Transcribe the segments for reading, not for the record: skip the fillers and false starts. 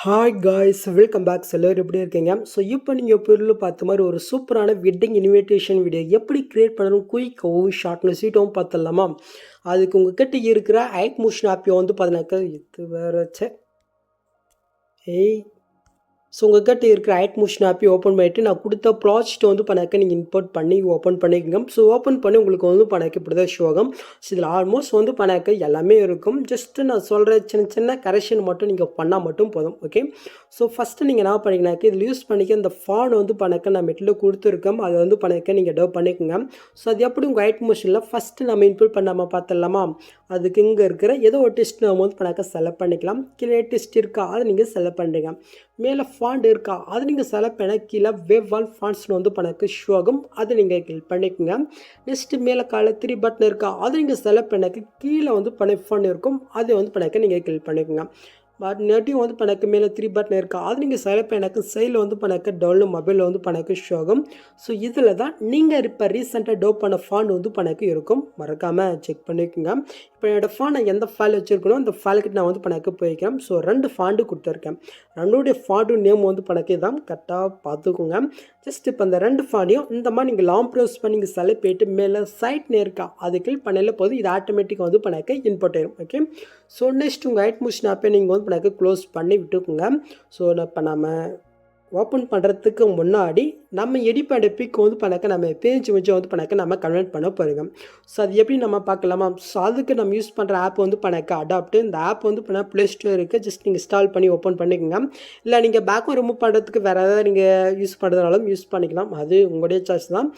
Hi guys, welcome back. எல்லோரும் எப்படி இருக்கீங்க? ஸோ இப்போ நீங்கள் பொருள் பார்த்த மாதிரி ஒரு சூப்பரான வெட்டிங் இன்விடேஷன் வீடியோ எப்படி க்ரியேட் பண்ணணும் குயிக்காகவும் ஷார்ட்னு சீட்டாகவும் பார்த்துடலாமா? அதுக்கு உங்கள் கிட்ட இருக்கிற ஐக் மோஷன் ஆப்பியை வந்து பார்த்தினாக்கா இது வேறு ஏய் ஸோ உங்கள் கிட்ட இருக்கிற ஐட் மோஷன் ஆப்பி ஓப்பன் பண்ணிவிட்டு நான் கொடுத்த ப்ராஜெக்ட் வந்து பண்ணாக்க நீங்கள் இம்போர்ட் பண்ணி ஓப்பன் பண்ணிக்கோங்க. ஸோ ஓப்பன் பண்ணி உங்களுக்கு வந்து பண்ணாக்க இப்படி தான் ஷோ ஆகும். ஸோ இதில் ஆல்மோஸ்ட் வந்து பண்ணாக்க எல்லாமே இருக்கும். ஜஸ்ட்டு நான் சொல்கிற சின்ன சின்ன கரெக்ஷன் மட்டும் நீங்கள் பண்ணால் மட்டும் போதும். ஓகே, ஸோ ஃபஸ்ட்டு நீங்கள் என்ன பண்ணிங்கனாக்க இதில் யூஸ் பண்ணிக்க இந்த ஃபான் வந்து பண்ணாக்க நான் மெட்டில் கொடுத்துருக்கோம். அதை வந்து பண்ணாக்க நீங்கள் டெவ் பண்ணிக்கோங்க. ஸோ அது எப்படி உங்கள் ஐட் மோஷனில் ஃபஸ்ட்டு நம்ம இன்புட் பண்ணாமல் பார்த்துடலாமா? அதுக்கு இங்கே இருக்கிற ஏதோ ஒரு டெஸ்ட் நம்ம வந்து பண்ணாக்க செலக்ட் பண்ணிக்கலாம். கீழே டெஸ்ட் இருக்கா அதை நீங்கள் செலக்ட் பண்ணுறீங்க. மேலே ஃபாண்ட் இருக்கா அது நீங்கள் செலக்ட் பண்ண கீழே வேவ் வால் ஃபாண்ட்ஸ்னு வந்து பண்ணக்கு ஷோ ஆகும். அதை நீங்கள் கிளிக் பண்ணிக்கோங்க. நெக்ஸ்ட்டு மேலே கால 3 பட்டன் இருக்கா அதை நீங்கள் செலக்ட் பண்ணக்கு கீழே வந்து பண்ண ஃபாண்ட் இருக்கும். அதை வந்து பண்ணக்க நீங்கள் கிளிக் பண்ணிக்கோங்க. பட் நெட்டிவ் வந்து பண்ணக்கு மேலே 3 பட்டன் இருக்கா அது நீங்கள் செலக்ட் பண்ணக்கு சைடில் வந்து பண்ணக்க டவுன்லோட் மொபைலில் வந்து பண்ணக்கு ஷோ ஆகும். ஸோ இதில் தான் நீங்கள் இப்போ ரீசெண்டாக டவுன் பண்ண ஃபாண்ட் வந்து பண்ணக்கு இருக்கும். மறக்காமல் செக் பண்ணிக்கோங்க. இப்போ என்னோடய ஃபாண்ட் நான் எந்த ஃபைல் வச்சுருக்கணும் அந்த ஃபைலுக்கு நான் வந்து பண்ணக்க போய்க்கிறேன். ஸோ 2 ஃபாண்டு கொடுத்துருக்கேன். ரெண்டுடைய ஃபாண்டு நேம் வந்து பண்ணக்கு தான் கரெக்டாக பார்த்துக்கோங்க. ஜஸ்ட் இப்போ இந்த 2 ஃபாண்டையும் இந்த மாதிரி நீங்கள் லாங் ப்ரெஸ் பண்ணி நீங்கள் செலக்ட் போயிட்டு மேலே சைட் நேர்க்கா அது கிளிக் பண்ணல போது இது ஆட்டோமேட்டிக்காக வந்து பண்ணக்க இன்புட் ஆயிடும். ஓகே, ஸோ நெக்ஸ்ட் உங்கள் ஐட் மோஷன் ஆப்பை நீங்கள் வந்து பண்ணக்க க்ளோஸ் பண்ணி விட்டுக்கோங்க. ஸோ இப்போ நம்ம ஓப்பன் பண்ணுறதுக்கு முன்னாடி நம்ம எடிட் பண்ண பிக் வந்து பண்ணக்க நம்ம பேஜ் வச்சு வந்து பண்ணக்க நம்ம கன்வெர்ட் பண்ண போகிறோம். ஸோ அது எப்படி நம்ம பார்க்கலாமா? ஸோ அதுக்கு நம்ம யூஸ் பண்ணுற ஆப் வந்து பண்ணக்க அடாப்ட். இந்த ஆப் வந்து பண்ண ப்ளே ஸ்டோர் இருக்குது. ஜஸ்ட் நீங்கள் இன்ஸ்டால் பண்ணி ஓப்பன் பண்ணிக்கோங்க. இல்லை நீங்கள் பேக்கும் ரிமூவ் பண்ணுறதுக்கு வேறு ஏதாவது நீங்கள் யூஸ் பண்ணுறதுனாலும் யூஸ் பண்ணிக்கலாம். அது உங்களுடைய சாய்ஸ் தான்.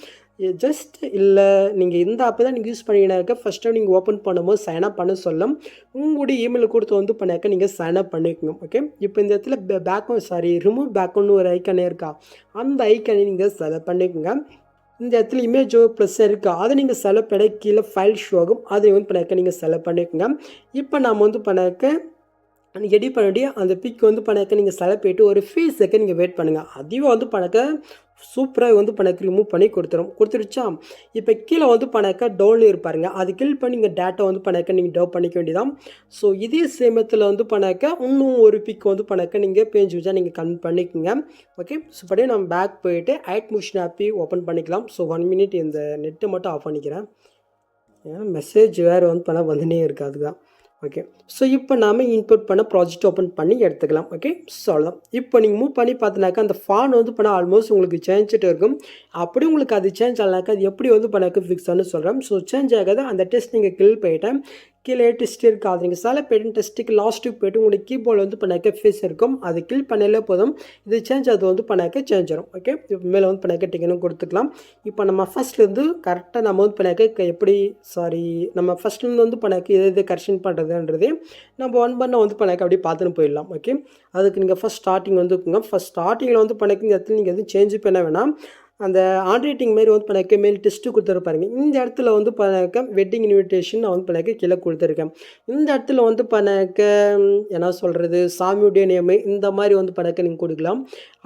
ஜஸ்ட் இல்லை நீங்கள் இந்த ஆப்பை தான் நீங்கள் யூஸ் பண்ணிங்கனாக்க ஃபஸ்ட்டு நீங்கள் ஓப்பன் பண்ணும்போது சைன்அப் பண்ண சொல்லும். உங்களுடைய இமெயில் கொடுத்து வந்து பண்ணாக்க நீங்கள் சைன்அப் பண்ணிக்கணும். ஓகே, இப்போ இந்த இடத்துல ரிமூவ் பேக்குன்னு ஒரு ஐக்கனே இருக்கா அந்த ஐக்கனை நீங்கள் செலக்ட் பண்ணிக்கோங்க. இந்த இடத்துல இமேஜோ ப்ளஸ் இருக்கா அதை நீங்கள் செலக்ட் பண்ண கீழே ஃபைல் ஷோ ஆகும். அதை வந்து பண்ணாக்க நீங்கள் செலக்ட் பண்ணிக்கோங்க. இப்போ நம்ம வந்து பண்ணாக்க எடிட் பண்ணிட்டு அந்த பிக் வந்து பண்ணாக்க நீங்கள் செலக்ட் போய்ட்டு ஒரு 5 செகண்ட் நீங்கள் வெயிட் பண்ணுங்கள். அதையும் வந்து பண்ணாக்க சூப்பராக வந்து பண்ணாக்க ரிமூவ் பண்ணி கொடுத்துருச்சா? இப்போ கீழே வந்து பண்ணாக்க டவுன்ல இருப்பாருங்க அது கிளிக் பண்ணி நீங்கள் டேட்டா வந்து பண்ணாக்க நீங்கள் டவுன் பண்ணிக்க வேண்டியதான். ஸோ இதே சேமத்தில் வந்து பண்ணாக்க இன்னும் ஒரு பிக் வந்து பண்ணாக்க நீங்கள் பேஜ் வச்சா நீங்கள் கன்வெர்ட் பண்ணிக்கோங்க. ஓகே, ஸோ அப்படியே நம்ம பேக் போயிட்டு ஐட் மோஷன் ஆப்பி ஓப்பன் பண்ணிக்கலாம். ஸோ 1 மினிட் இந்த நெட்டை மட்டும் ஆஃப் பண்ணிக்கிறேன். ஏன்னா மெசேஜ் வேறு வந்து பண்ணால் வந்துனே இருக்குது அதுதான். ஓகே, ஸோ இப்போ நாம் இன்புட் பண்ண ப்ராஜெக்ட் ஓப்பன் பண்ணி எடுத்துக்கலாம். ஓகே, ஸோ அவ்வளோதான். இப்போ நீங்கள் மூவ் பண்ணி பார்த்தினாக்கா அந்த ஃபாண்ட் வந்து பண்ணால் ஆல்மோஸ்ட் உங்களுக்கு சேஞ்சிட்டு இருக்கும். அப்படி உங்களுக்கு அது சேஞ்ச் ஆகலாக்கா அது எப்படி வந்து பண்ணாக்க ஃபிக்ஸானு சொல்கிறேன். ஸோ சேஞ்ச் ஆகாது அந்த டெஸ்ட் நீங்கள் கிளிக் பண்ணிவிட்டேன். கீழே டெஸ்ட் இருக்காது நீங்கள் செலக்ட் போய்ட்டு டெஸ்ட்டுக்கு லாஸ்ட்டுக்கு போய்ட்டு உங்களுக்கு கீபோர்டில் வந்து பண்ணாக்க ஃபேஸ் இருக்கும். அது கிளிக் பண்ணல போதும் இது சேஞ்ச் அது வந்து பண்ணாக்க சேஞ்ச் ஆகும். ஓகே, இப்போ மேலே வந்து பண்ணாக்க டிக்கெட்டும் கொடுத்துக்கலாம். இப்போ நம்ம ஃபஸ்ட்லேருந்து கரெக்டாக நம்ம வந்து பண்ணாக்க எப்படி நம்ம ஃபஸ்ட்லேருந்து வந்து பண்ணாக்க எது கரெக்ஷன் பண்ணுறதுன்றதே நம்ம 1 பண்ண வந்து பண்ணாக்க அப்படியே பார்த்துன்னு போயிடலாம். ஓகே, அதுக்கு நீங்கள் ஃபஸ்ட் ஸ்டார்டிங் வந்துக்குங்க. ஃபஸ்ட் ஸ்டார்டிங்கில் வந்து பண்ணாக்க இந்த இடத்துல நீங்கள் எதுவும் சேஞ்ச் பண்ண வேணாம். அந்த ஹேண்ட் ரைட்டிங் மாரி வந்து பண்ணாக்க மேல் டெஸ்ட்டு கொடுத்துருப்பாருங்க. இந்த இடத்துல வந்து பண்ணாக்க வெட்டிங் இன்விடேஷன் நான் வந்து பண்ணாக்க கீழே கொடுத்துருக்கேன். இந்த இடத்துல வந்து பண்ணாக்க என்ன சொல்கிறது சாமியுடைய நேமு இந்த மாதிரி வந்து பண்ணாக்க நீங்கள் கொடுக்கலாம்.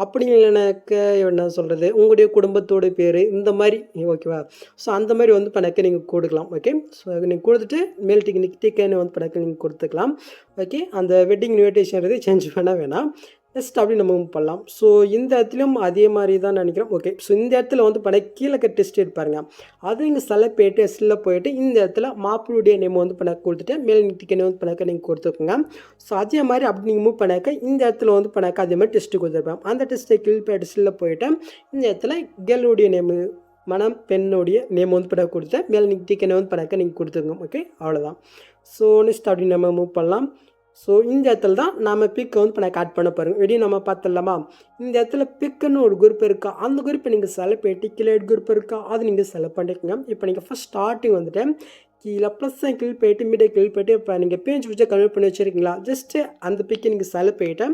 அப்படி இல்லைனாக்க என்ன சொல்கிறது உங்களுடைய குடும்பத்தோட பேர் இந்த மாதிரி ஓகேவா? ஸோ அந்த மாதிரி வந்து பண்ணாக்க நீங்கள் கொடுக்கலாம். ஓகே, ஸோ நீங்கள் கொடுத்துட்டு மேல் டிக்கென்னு வந்து பண்ணாக்க நீங்கள் கொடுத்துக்கலாம். ஓகே, அந்த வெட்டிங் இன்விடேஷன் சேஞ்ச் பண்ண வேணாம். நெக்ஸ்ட் அப்படி நம்ம மூவ் பண்ணலாம். ஸோ இந்த இடத்துலையும் அதே மாதிரி தான் நினைக்கிறேன். ஓகே, ஸோ இந்த இடத்துல வந்து கீழே டெஸ்ட் எடுப்பாருங்க. அது நீங்கள் செலக்ட் போய்ட்டு டெஸ்ட்டில் போய்ட்டு இந்த இடத்துல மாப்பிளுடைய நேம் வந்து பண்ண கொடுத்துட்டு மேல் டிக்கெட் வந்து பண்ணாக்க நீங்கள் கொடுத்துக்கோங்க. ஸோ அதே மாதிரி அப்படி நீங்கள் மூவ் பண்ணாக்க இந்த இடத்துல வந்து பண்ணாக்க அதே மாதிரி டெஸ்ட்டு கொடுத்துருப்பேன். அந்த டெஸ்ட்டை கிளிக் பண்ணி டெஸ்ட்டில் போய்ட்டு இந்த இடத்துல கேர்ளுடைய நேமு பெண்ணுடைய நேம் வந்து பண்ண கொடுத்து மேல் டிக்கெட் வந்து பண்ணாக்க நீங்கள் கொடுத்துக்கோங்க. ஓகே, அவ்வளோதான். ஸோ நெக்ஸ்ட் அப்படி நம்ம மூவ் பண்ணலாம். ஸோ இந்த இடத்துல தான் நம்ம பிக்கை வந்து இப்போ நான் ஆட் பண்ண பாருங்கள். வெளியே நம்ம பார்த்துடலாமா? இந்த இடத்துல பிக்குன்னு ஒரு குரூப் இருக்கா அந்த குரூப்பை நீங்கள் செலக்ட் பண்ணிட்டு கீழே குரூப் இருக்கா அது நீங்கள் செலக்ட் பண்ணிக்கோங்க. இப்போ நீங்கள் ஃபஸ்ட் ஸ்டார்டிங் வந்துட்டு கீழே ப்ளஸ் கிளிக் போய்ட்டு மீடியா கிளிக் போய்ட்டு இப்போ நீங்கள் பேஜ் வச்சு கன்வெர்ட் பண்ணி வச்சுருக்கீங்களா? ஜஸ்ட்டு அந்த பிக்கை நீங்கள் செலக்ட் பண்ணிவிட்டு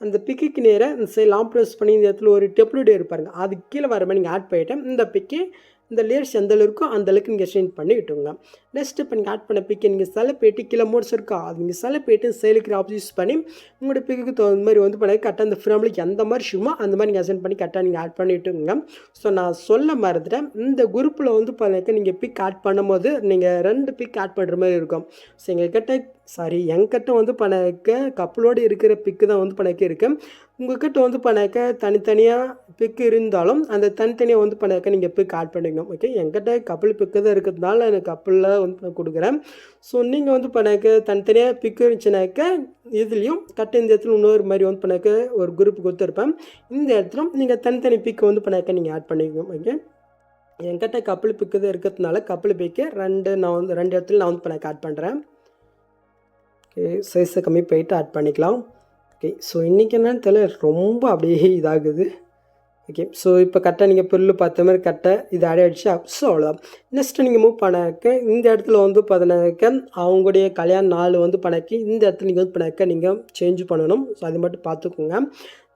அந்த பிக்குக்கு நேராக இந்த சைட் லாங் ப்ரெஸ் பண்ணி இந்த இடத்துல ஒரு டெப்லூடே இருப்பாருங்க அது கீழே வர மாதிரி நீங்கள் ஆட் பண்ணிவிட்டு இந்த பிக்கை இந்த லேயர்ஸ் எந்த இருக்கோ அந்த அளவுக்கு நீங்கள் சென்ட் பண்ணி விட்டுருங்க. நெக்ஸ்ட் இப்போ நீங்கள் ஆட் பண்ண பிக்கை நீங்கள் செலக்ட் போய்ட்டு கீழே மோட்ஸ் இருக்கா அது நீங்கள் செலக்ட் போய்ட்டு செயலுக்கு ஆப்ஸ் யூஸ் பண்ணி உங்களோட பிக்கு தகுந்த மாதிரி வந்து பண்ணி கரெக்டாக அந்த ஃப்ரேமில் எந்த மாதிரி ஷூமோ அந்த மாதிரி நீங்கள் அசென்ட் பண்ணி கரெக்டாக நீங்கள் ஆட் பண்ணி விட்டுருங்க. ஸோ நான் சொல்ல மறந்துட்டேன் இந்த குரூப்பில் வந்து பண்ணாக்க நீங்கள் பிக் ஆட் பண்ணும்போது நீங்கள் 2 பிக் ஆட் பண்ணுற மாதிரி இருக்கும். ஸோ எங்கள் கிட்ட சாரி என்கிட்ட வந்து பண்ணாக்க கப்பலோடு இருக்கிற பிக்கு தான் வந்து பண்ணாக்க இருக்கு. உங்ககிட்ட வந்து பண்ணாக்க தனித்தனியாக பிக் இருந்தாலும் அந்த தனித்தனியாக வந்து பண்ணாக்க நீங்கள் பிக் ஆட் பண்ணிக்கணும். ஓகே, என்கிட்ட கப்பல் பிக்கு தான் இருக்கிறதுனால எனக்கு கப்பலில் வந்து நான் கொடுக்குறேன். ஸோ நீங்கள் வந்து பண்ணாக்க தனித்தனியாக பிக்கு இருந்துச்சுனாக்க இதுலேயும் கட்ட இந்த இடத்துல இன்னொரு மாதிரி வந்து பண்ணாக்க ஒரு குரூப் கொடுத்துருப்பேன். இந்த இடத்துல நீங்கள் தனித்தனி பிக்கு வந்து பண்ணாக்க நீங்கள் ஆட் பண்ணிக்கணும். ஓகே, என்கிட்ட கப்பல் பிக்கு தான் இருக்கிறதுனால கப்பல் பிக்கு ரெண்டு இடத்துல நான் வந்து பண்ணாக்க ஆட் பண்ணுறேன். ஓகே, சைஸை கம்மி போயிட்டு ஆட் பண்ணிக்கலாம். ஓகே, ஸோ இன்றைக்கி என்னன்னு தெரியல ரொம்ப அப்படியே இதாகுது. ஓகே, ஸோ இப்போ கரெக்டாக நீங்கள் புல்லு பார்த்த மாதிரி கரெக்டாக இது ஆட் ஆகிடுச்சு. ஸோ அவ்வளோதான். நெக்ஸ்ட்டு நீங்கள் மூவ் பண்ணாக்க இந்த இடத்துல வந்து பார்த்தீங்கன்னாக்க அவங்களுடைய கல்யாண நாள் வந்து பண்ணாக்கி இந்த இடத்துல நீங்கள் வந்து பண்ணாக்க நீங்கள் சேஞ்ச் பண்ணணும். ஸோ அது மட்டும் பார்த்துக்கோங்க.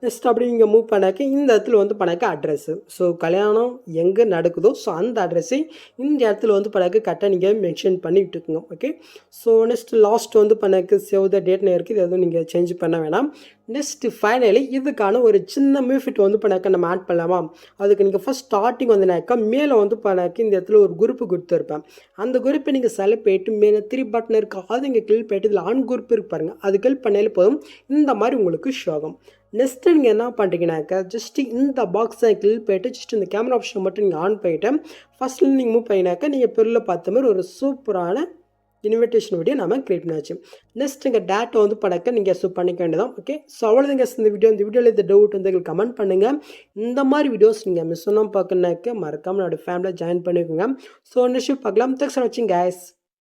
நெக்ஸ்ட் அப்படி நீங்கள் மூவ் பண்ணாக்க இந்த இடத்துல வந்து பண்ணாக்க அட்ரெஸ்ஸு, ஸோ கல்யாணம் எங்கே நடக்குதோ ஸோ அந்த அட்ரெஸ்ஸை இந்த இடத்துல வந்து பண்ணாக்க கரெக்டாக நீங்கள் மென்ஷன் பண்ணி விட்டுக்குங்க. ஓகே, ஸோ நெக்ஸ்ட் லாஸ்ட் வந்து பண்ணாக்க சேவ் த டேட்னு இருக்குது. இது எதுவும் நீங்கள் சேஞ்ச் பண்ண வேணாம். நெக்ஸ்ட்டு ஃபைனலி இதுக்கான ஒரு சின்ன மியூஃபிட் வந்து பண்ணாக்க நம்ம ஆட் பண்ணலாமா? அதுக்கு நீங்கள் ஃபஸ்ட் ஸ்டார்டிங் வந்துனாக்கா மேலே வந்து பண்ணாக்க இந்த இடத்துல ஒரு குரூப்பு கொடுத்துருப்பேன். அந்த குரூப்பை நீங்கள் செலக்ட் போயிட்டு மேலே 3 பட்டன் இருக்குது, அது இங்கே கிளிக் போயிட்டு இதில் ஆன் குரூப் இருக்கு பாருங்கள், அது கிளிக் பண்ணாலே போதும் இந்த மாதிரி உங்களுக்கு ஷோ ஆகும். நெக்ஸ்ட்டு நீங்கள் என்ன பண்ணுறீங்கனாக்கா ஜஸ்ட்டு இந்த பாக்ஸை கிளிக் போயிட்டு ஜஸ்ட் இந்த கேமரா ஆப்ஷன் மட்டும் நீங்கள் ஆன் பண்ணிவிட்டு ஃபஸ்ட்டில் நீங்கள் மூவ் பண்ணினாக்கா நீங்கள் பெருளில் பார்த்த மாதிரி ஒரு சூப்பரான இன்விடேஷன் வீடியோ நம்ம கிரியேட் பண்ணியாச்சு. நெக்ஸ்ட் இங்கே டேட்டா வந்து படக்க நீங்கள் சூப் பண்ணிக்க வேண்டியதான். ஓகே, ஸோ அவ்வளோதாங்க இந்த வீடியோவில் இந்த டவுட் வந்து எங்களுக்கு கமெண்ட் பண்ணுங்கள். இந்த மாதிரி வீடியோஸ் நீங்கள் மிஸ் பண்ணாமல் பார்க்கணுனாக்க மறக்காமல் என்னோடய ஃபேமிலியில் ஜாயின் பண்ணிக்கோங்க. ஸோ நெக்ஸ்ட் பார்க்கலாம். தேங்க்ஸ் ஃபார் வாட்சிங் கைஸ்.